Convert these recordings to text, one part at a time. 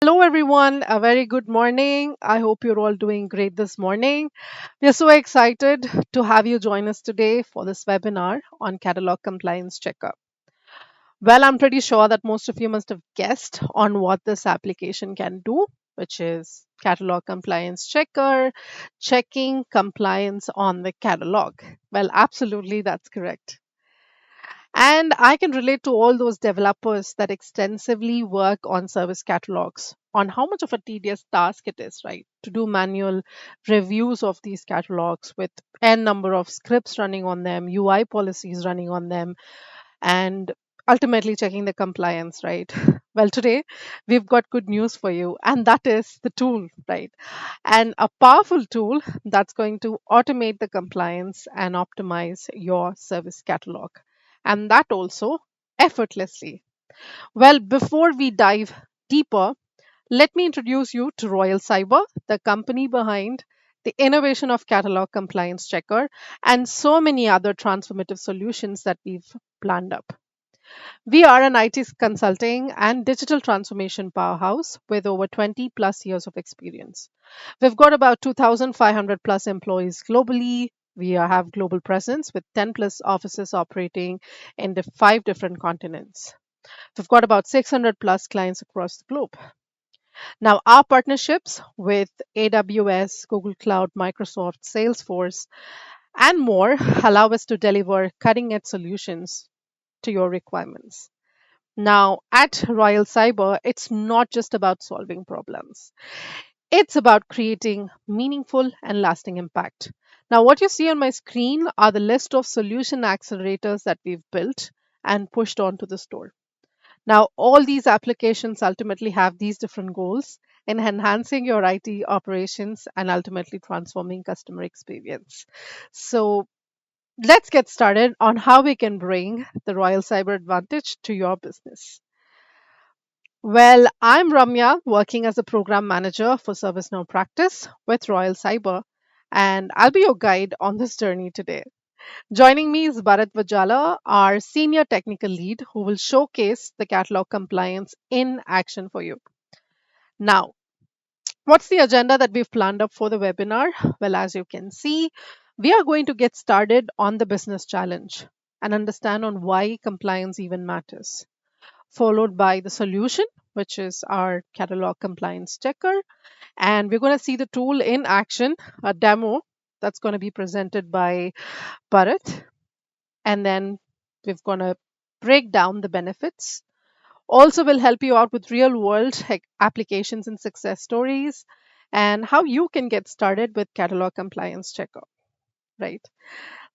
Hello, everyone. A very good morning. I hope you're all doing great this morning. We are so excited to have you join us today for this webinar on Catalog Compliance Checker. Well, I'm pretty sure that most of you must have guessed on what this application can do, which is Catalog Compliance Checker, checking compliance on the catalog. Well, absolutely, that's correct. And I can relate to all those developers that extensively work on service catalogs on how much of a tedious task it is, right? To do manual reviews of these catalogs with n number of scripts running on them, UI policies running on them, and ultimately checking the compliance, right? Well, today we've got good news for you, and that is the tool, right? And a powerful tool that's going to automate the compliance and optimize your service catalog. And that also effortlessly. Well, before we dive deeper, let me introduce you to Royal Cyber, the company behind the innovation of Catalog Compliance Checker and so many other transformative solutions that we've planned up. We are an IT consulting and digital transformation powerhouse with over 20 plus years of experience. We've got about 2,500 plus employees globally. Have global presence with 10 plus offices operating in the 5 different continents. We've got about 600 plus clients across the globe. Now, our partnerships with AWS, Google Cloud, Microsoft, Salesforce, and more allow us to deliver cutting edge solutions to your requirements. Now, at Royal Cyber, it's not just about solving problems, it's about creating meaningful and lasting impact. Now, what you see on my screen are the list of solution accelerators that we've built and pushed onto the store. Now, all these applications ultimately have these different goals in enhancing your IT operations and ultimately transforming customer experience. So, let's get started on how we can bring the Royal Cyber Advantage to your business. Well, I'm Ramya, working as a program manager for ServiceNow practice with Royal Cyber, and I'll be your guide on this journey today. Joining me is Bharat Vajala, our senior technical lead, who will showcase the catalog compliance in action for you. Now, what's the agenda that we've planned up for the webinar? Well, as you can see, we are going to get started on the business challenge and understand on why compliance even matters, followed by the solution, which is our catalog compliance checker. And we're going to see the tool in action, a demo that's going to be presented by Bharat. And then we're going to break down the benefits. Also, will help you out with real world applications and success stories and how you can get started with catalog compliance checker, right?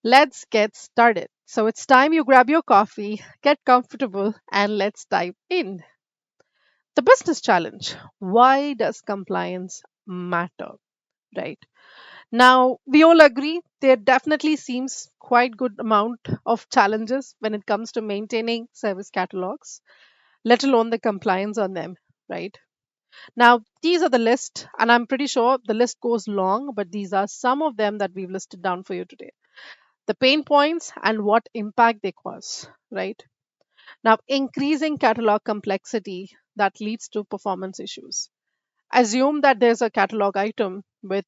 Let's get started. So it's time you grab your coffee, get comfortable, and let's dive in. The business challenge. Why does compliance matter? Right. Now, we all agree there definitely seems quite good amount of challenges when it comes to maintaining service catalogs, let alone the compliance on them, right? Now, these are the list, and I'm pretty sure the list goes long, but these are some of them that we've listed down for you today. The pain points and what impact they cause, right? Now, increasing catalog complexity that leads to performance issues. Assume that there's a catalog item with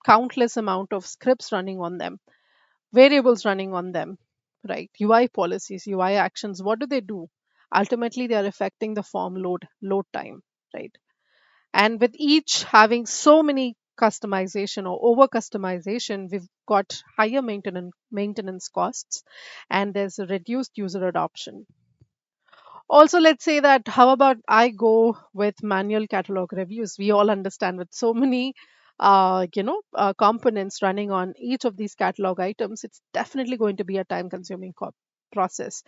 countless amount of scripts running on them, variables running on them, right? UI policies, UI actions, what do? Ultimately, they are affecting the form load time, right? And with each having so many customization or over customization, we've got higher maintenance costs and there's a reduced user adoption. Also, let's say that how about I go with manual catalog reviews? We all understand with so many components running on each of these catalog items, it's definitely going to be a time consuming process.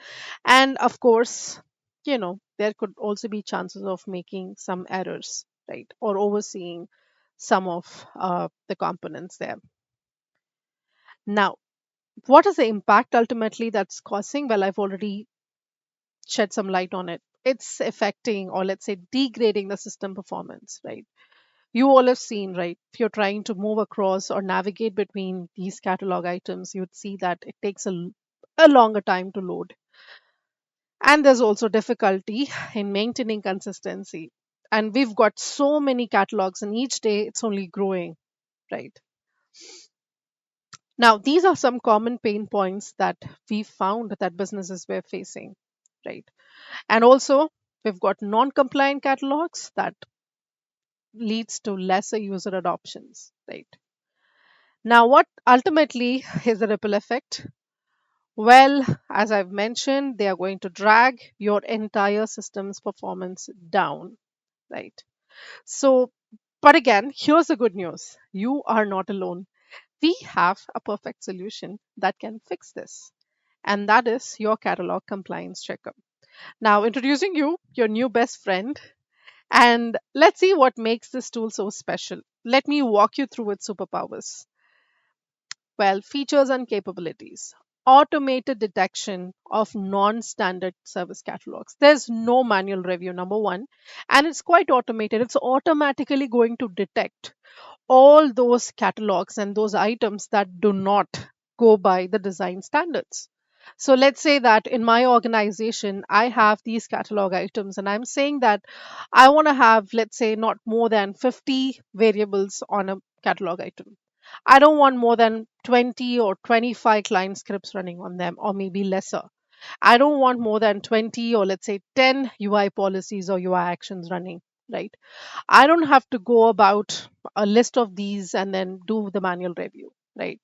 And of course, there could also be chances of making some errors, right? Or overseeing some of the components there. Now, what is the impact ultimately that's causing? Well, I've already shed some light on it. It's affecting, or let's say degrading, the system performance, right? You all have seen, right? If you're trying to move across or navigate between these catalog items, you'd see that it takes a longer time to load. And there's also difficulty in maintaining consistency. And we've got so many catalogs, and each day it's only growing, right? Now, these are some common pain points that we found that businesses were facing, right? And also, we've got non compliant catalogs that leads to lesser user adoptions, right? Now, what ultimately is the ripple effect? Well, as I've mentioned, they are going to drag your entire system's performance down, right? So, but again, here's the good news: you are not alone. We have a perfect solution that can fix this, and that is your catalog compliance checker. Now, introducing you, your new best friend, and let's see what makes this tool so special. Let me walk you through its superpowers. Well, features and capabilities. Automated detection of non standard service catalogs. There's no manual review, number one, and it's quite automated. It's automatically going to detect all those catalogs and those items that do not go by the design standards. So let's say that in my organization, I have these catalog items, and I'm saying that I want to have, let's say, not more than 50 variables on a catalog item. I don't want more than 20 or 25 client scripts running on them, or maybe lesser. I don't want more than 20 or let's say 10 UI policies or UI actions running, right? I don't have to go about a list of these and then do the manual review, right?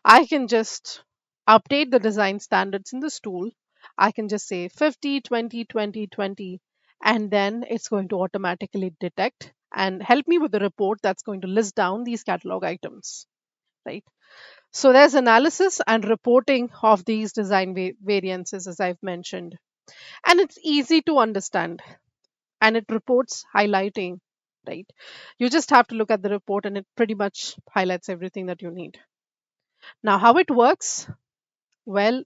I can just update the design standards in this tool. I can just say 50, 20, 20, 20, and then it's going to automatically detect and help me with the report that's going to list down these catalog items, right? So there's analysis and reporting of these design variances, as I've mentioned, and it's easy to understand and it reports highlighting, right? You just have to look at the report and it pretty much highlights everything that you need. Now, how it works? Well,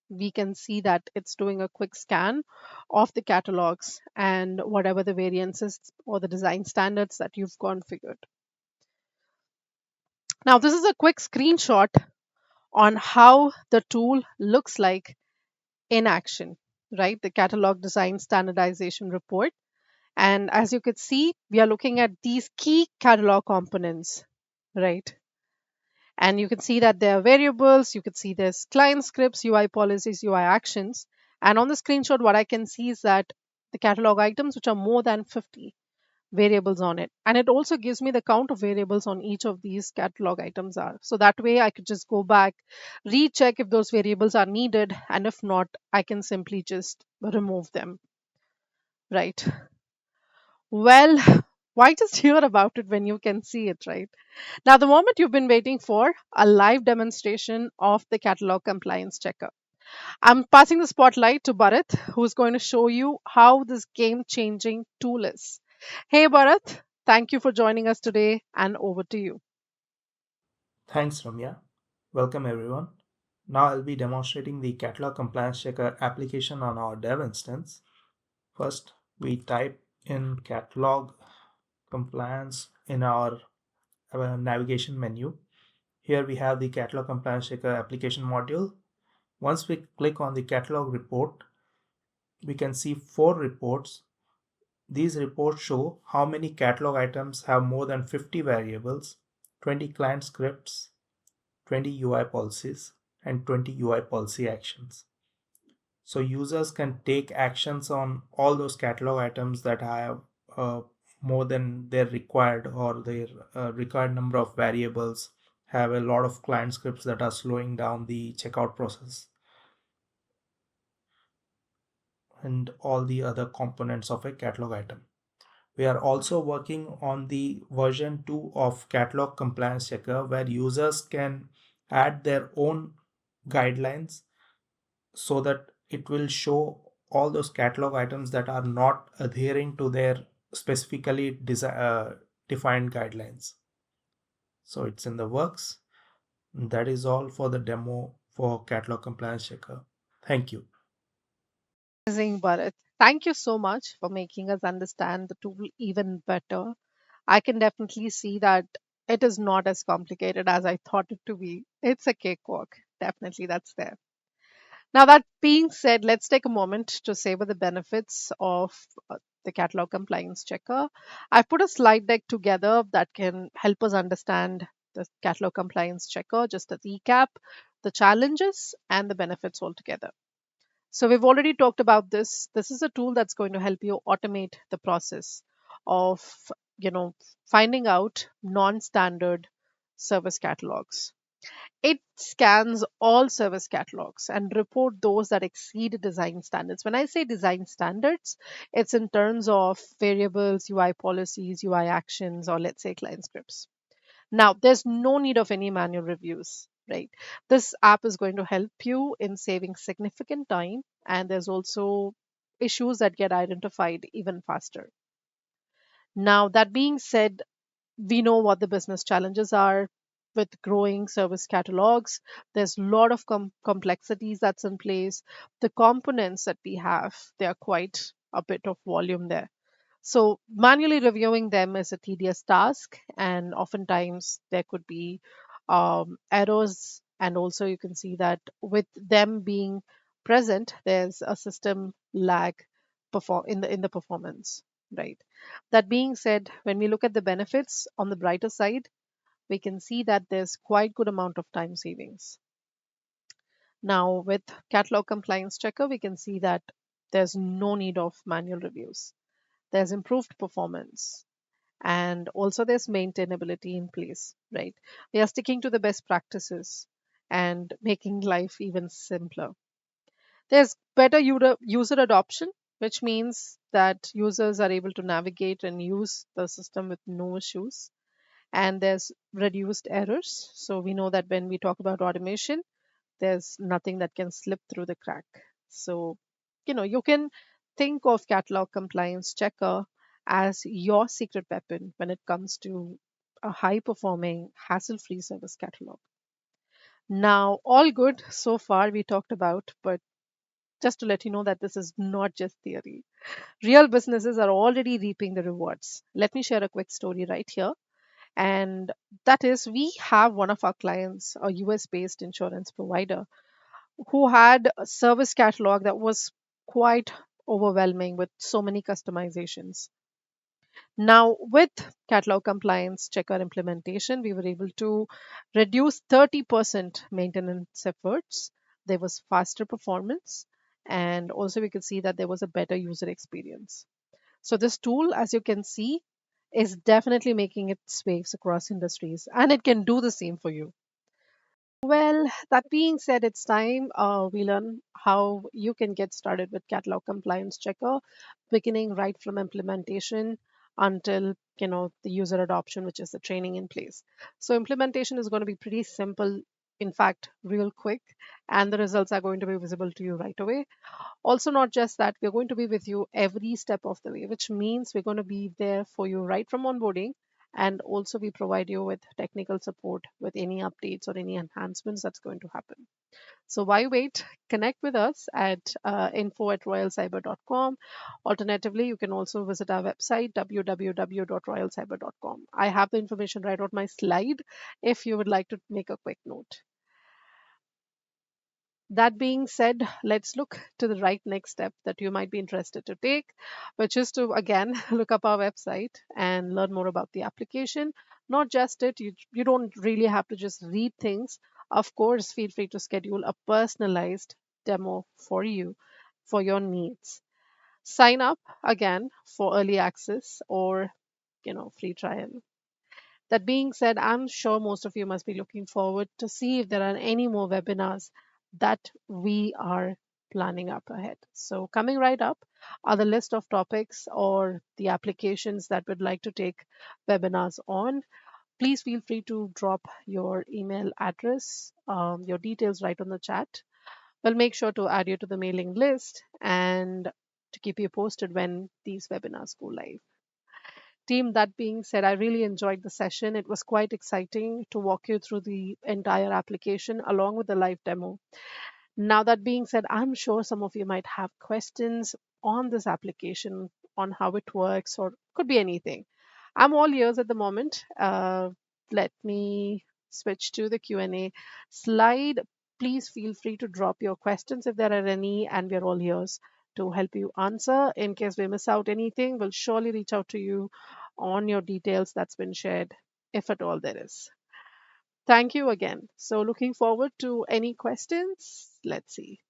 we can see that it's doing a quick scan of the catalogs and whatever the variances or the design standards that you've configured. Now, this is a quick screenshot on how the tool looks like in action, right? The catalog design standardization report. And as you could see, we are looking at these key catalog components, right? And you can see that there are variables, you can see there's client scripts, UI policies, UI actions. And on the screenshot, what I can see is that the catalog items, which are more than 50 variables on it. And it also gives me the count of variables on each of these catalog items are. So that way I could just go back, recheck if those variables are needed. And if not, I can simply just remove them, right? Well, why just hear about it when you can see it, right? Now, the moment you've been waiting for, a live demonstration of the catalog compliance checker. I'm passing the spotlight to Bharat, who's going to show you how this game changing tool is. Hey, Bharat, thank you for joining us today, and over to you. Thanks, Ramya. Welcome, everyone. Now I'll be demonstrating the Catalog Compliance Checker application on our dev instance. First, we type in Catalog Compliance in our navigation menu. Here we have the Catalog Compliance Checker application module. Once we click on the Catalog report, we can see 4 reports. These reports show how many catalog items have more than 50 variables, 20 client scripts, 20 UI policies, and 20 UI policy actions. So users can take actions on all those catalog items that have uh, more than their required or their required number of variables, have a lot of client scripts that are slowing down the checkout process, and all the other components of a catalog item. We are also working on the version 2 of Catalog Compliance Checker, where users can add their own guidelines so that it will show all those catalog items that are not adhering to their specifically defined guidelines. So it's in the works. That is all for the demo for Catalog Compliance Checker. Thank you. Amazing, Bharat. Thank you so much for making us understand the tool even better. I can definitely see that it is not as complicated as I thought it to be. It's a cakewalk. Definitely, that's there. Now, that being said, let's take a moment to savor the benefits of the catalog compliance checker. I've put a slide deck together that can help us understand the catalog compliance checker, just a recap, the challenges and the benefits altogether. So we've already talked about this. This is a tool that's going to help you automate the process of, you know, finding out non-standard service catalogs. It scans all service catalogs and report those that exceed design standards. When I say design standards, it's in terms of variables, UI policies, UI actions, or let's say client scripts. Now, there's no need of any manual reviews, right? This app is going to help you in saving significant time, and there's also issues that get identified even faster. Now, that being said, we know what the business challenges are with growing service catalogs. There's a lot of complexities that's in place. The components that we have, they are quite a bit of volume there. So manually reviewing them is a tedious task, and oftentimes there could be errors. And also, you can see that with them being present, there's a system lag in the performance, right? That being said, when we look at the benefits on the brighter side, we can see that there's quite good amount of time savings. Now, with catalog compliance checker, we can see that there's no need of manual reviews. There's improved performance, and also there's maintainability in place, right? We are sticking to the best practices and making life even simpler. There's better user adoption, which means that users are able to navigate and use the system with no issues. And there's reduced errors. So we know that when we talk about automation, there's nothing that can slip through the crack. So, you can think of catalog compliance checker as your secret weapon when it comes to a high performing, hassle free service catalog. Now, all good so far we talked about, but just to let you know that this is not just theory. Real businesses are already reaping the rewards. Let me share a quick story right here. And that is, we have one of our clients, a US based insurance provider, who had a service catalog that was quite overwhelming with so many customizations. Now, with catalog compliance checker implementation, we were able to reduce 30% maintenance efforts. There was faster performance, and also we could see that there was a better user experience. So, this tool, as you can see, is definitely making its waves across industries, and it can do the same for you. Well, that being said, it's time we learn how you can get started with catalog compliance checker, beginning right from implementation until the user adoption, which is the training in place. So implementation is going to be pretty simple, in fact, real quick, and the results are going to be visible to you right away. Also, not just that, we're going to be with you every step of the way, which means we're going to be there for you right from onboarding. And also, we provide you with technical support with any updates or any enhancements that's going to happen. So, why wait? Connect with us at info@royalcyber.com. Alternatively, you can also visit our website www.royalcyber.com. I have the information right on my slide if you would like to make a quick note. That being said, let's look to the right next step that you might be interested to take, which is to again look up our website and learn more about the application. Not just it, you don't really have to just read things. Of course, feel free to schedule a personalized demo for you for your needs. Sign up again for early access or free trial. That being said, I'm sure most of you must be looking forward to see if there are any more webinars that we are planning up ahead. So coming right up are the list of topics or the applications that would like to take webinars on. Please feel free to drop your email address, your details right on the chat. We'll make sure to add you to the mailing list and to keep you posted when these webinars go live. Team, that being said, I really enjoyed the session. It was quite exciting to walk you through the entire application along with the live demo. Now, that being said, I'm sure some of you might have questions on this application, on how it works, or could be anything. I'm all ears at the moment. Let me switch to the Q&A slide. Please feel free to drop your questions if there are any, and we're all ears to help you answer. In case we miss out anything, we'll surely reach out to you on your details that's been shared, if at all there is. Thank you again. So, looking forward to any questions. Let's see.